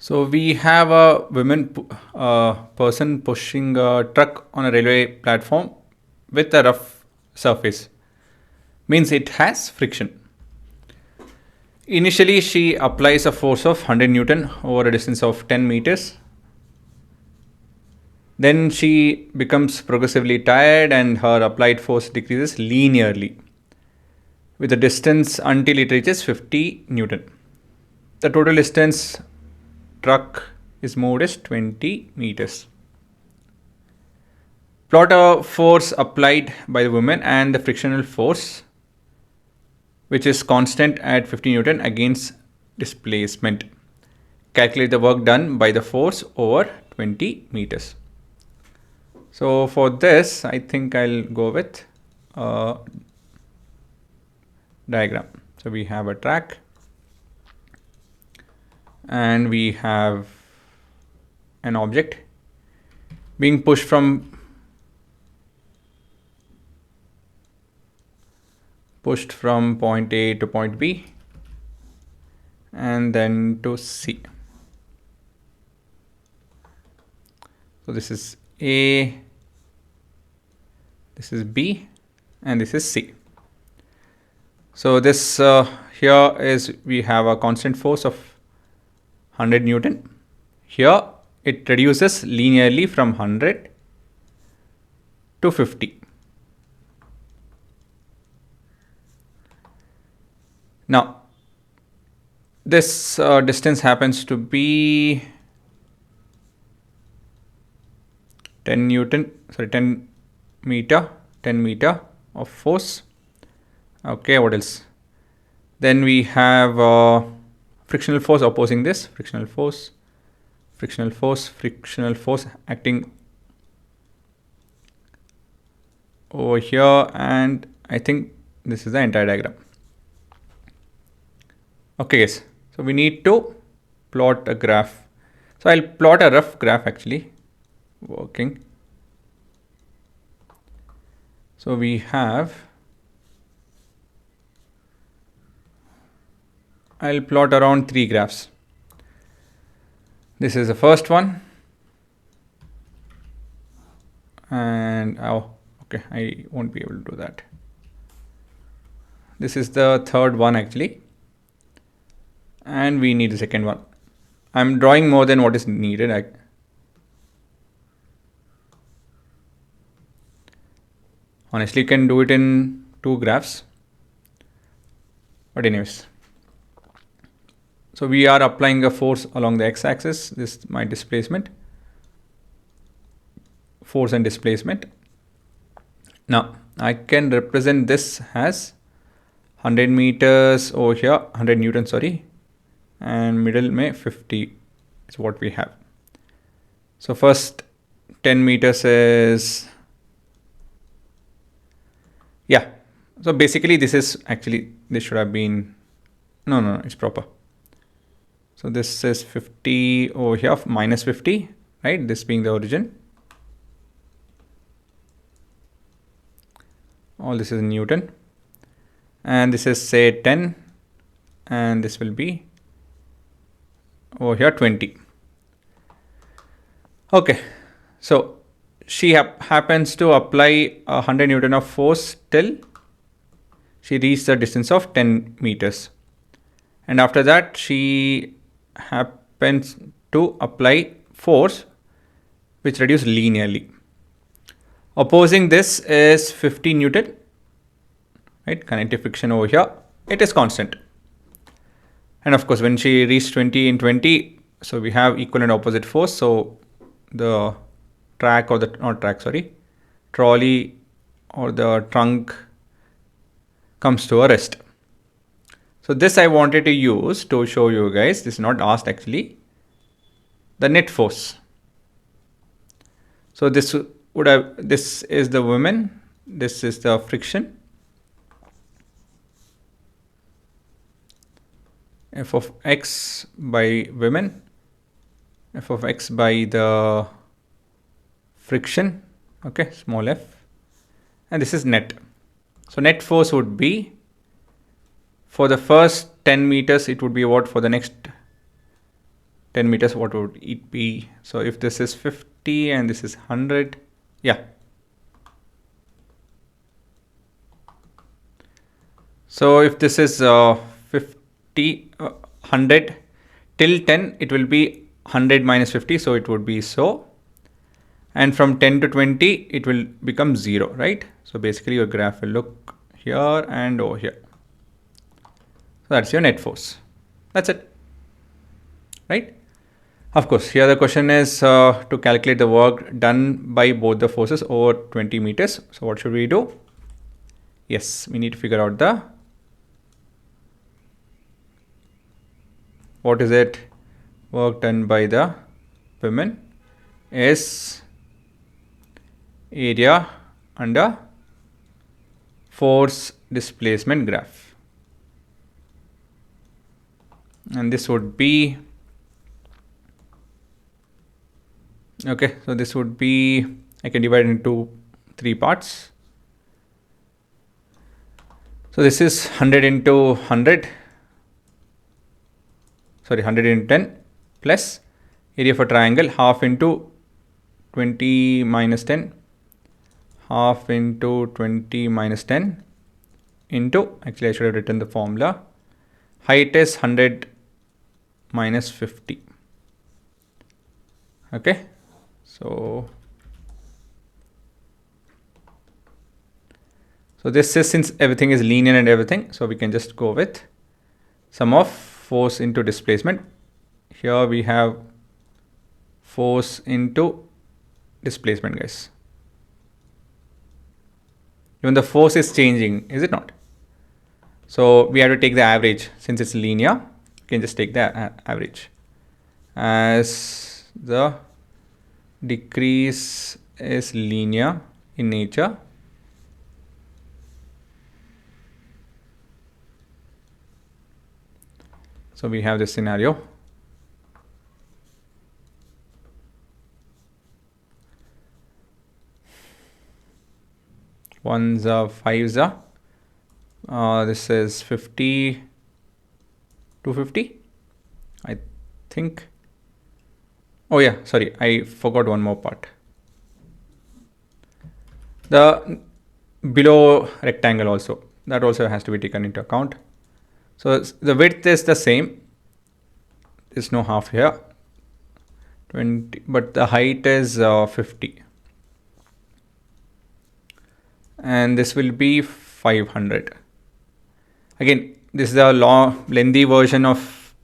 So we have a person pushing a truck on a railway platform with a rough surface. Means it has friction. Initially, she applies a force of 100 Newton over a distance of 10 meters. Then she becomes progressively tired and her applied force decreases linearly with the distance until it reaches 50 Newton. The total distance truck is moved is 20 meters. Plot a force applied by the woman and the frictional force, which is constant at 50 Newton against displacement. Calculate the work done by the force over 20 meters. So for this, I think I'll go with a diagram. So we have a track and we have an object being pushed from point A to point B and then to C. So this is A, this is B, and this is C. So this here is we have a constant force of 100 Newton. Here it reduces linearly from 100 to 50. Now this distance happens to be 10 meter of force. Okay, what else? Then we have frictional force opposing this, frictional force acting over here, and I think this is the entire diagram. Okay, yes. So we need to plot a graph. So I'll plot a rough graph actually working. So we have, I'll plot around 3 graphs. This is the first one. And okay, I won't be able to do that. This is the third one actually. And we need the second one. I'm drawing more than what is needed. Honestly, you can do it in 2 graphs. But anyways. So we are applying a force along the x-axis. This is my displacement. Force and displacement. Now, I can represent this as 100 meters over here, 100 Newton, sorry. And middle में 50 is what we have. So first 10 meters is, yeah. So basically this should have been, no, it's proper. So this is 50 over here, minus 50, right? This being the origin. All this is Newton. And this is say 10. And this will be over here 20. Okay, so she happens to apply 100 Newton of force till she reaches the distance of 10 meters. And after that, she happens to apply force which reduces linearly. Opposing this is 50 Newton, right? Kinetic friction over here, it is constant. And of course, when she reached 20 in 20, so we have equal and opposite force. So the trolley or the trunk comes to a rest. So this I wanted to use to show you guys, this is not asked actually, the net force. So this is the woman, this is the friction. F of x by women, f of x by the friction, okay, small f, and this is net. So net force would be, for the first 10 meters, it would be what for the next 10 meters, what would it be? So if this is 50 and this is 100, yeah. So if this is 50, 100 till 10, it will be 100 minus 50. So it would be so. And from 10 to 20, it will become 0, right? So basically your graph will look here and over here. So that's your net force. That's it, right? Of course, here the question is to calculate the work done by both the forces over 20 meters. So what should we do? Yes, we need to figure out the, what is it? Work done by the women is area under force displacement graph. And this would be, okay, so this would be, I can divide it into 3 parts. So this is 100 into 100, sorry, 100 into 10 plus area for triangle, half into 20 minus 10, half into 20 minus 10 into, actually I should have written the formula, height is 100 minus 50. Okay, so this is, since everything is linear and everything, so we can just go with sum of force into displacement. Here we have force into displacement, guys. Even the force is changing, is it not? So we have to take the average. Since it's linear, we can just take the average. As the decrease is linear in nature, so we have this scenario. Ones are fives are. This is 50, 250. I think. Oh yeah, sorry, I forgot one more part. The below rectangle also, that also has to be taken into account. So the width is the same. There's no half here. 20, but the height is 50. And this will be 500. Again, this is a lengthy version of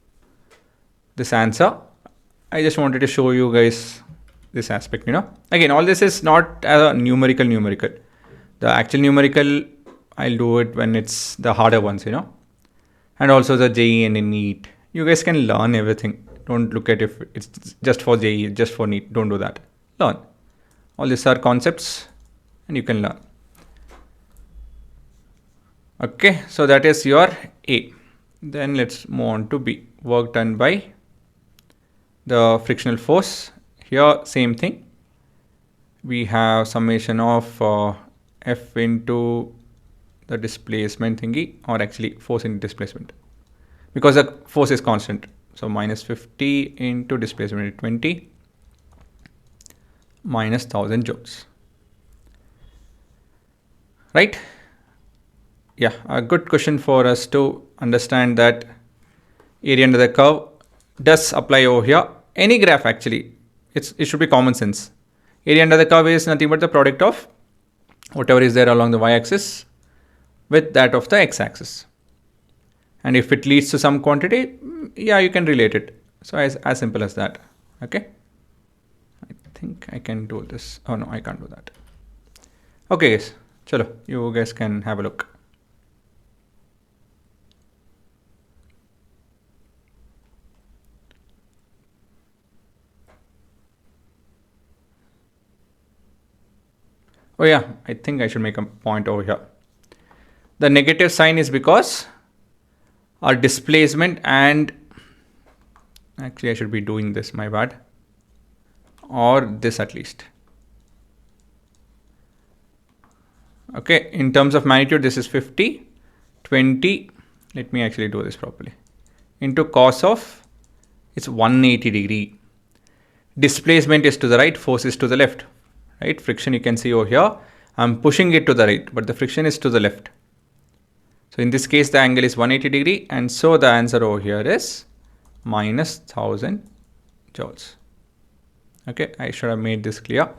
this answer. I just wanted to show you guys this aspect, Again, all this is not a numerical. The actual numerical, I'll do it when it's the harder ones, And also the JEE and NEET. You guys can learn everything. Don't look at if it's just for JEE, just for NEET. Don't do that. Learn. All these are concepts and you can learn. Okay, so that is your A. Then let's move on to B. Work done by the frictional force. Here, same thing. We have summation of F into the displacement thingy, or actually force into displacement, because the force is constant. So minus 50 into displacement 20 minus 1000 joules. Right? Yeah, a good question for us to understand that area under the curve does apply over here. Any graph actually, it should be common sense. Area under the curve is nothing but the product of whatever is there along the y-axis with that of the x-axis. And if it leads to some quantity, yeah, you can relate it. So as simple as that. Okay. I think I can do this. Oh no, I can't do that. Okay guys, chalo, you guys can have a look. Oh yeah, I think I should make a point over here. The negative sign is because our displacement, and actually I should be doing this, my bad, or this at least. Okay, in terms of magnitude, this is 50, 20, let me actually do this properly, into cos of It's 180 degree. Displacement is to the right, force is to the left, right? Friction you can see over here. I'm pushing it to the right, but the friction is to the left. So in this case, the angle is 180 degree, and so the answer over here is minus 1000 joules. Okay, I should have made this clear.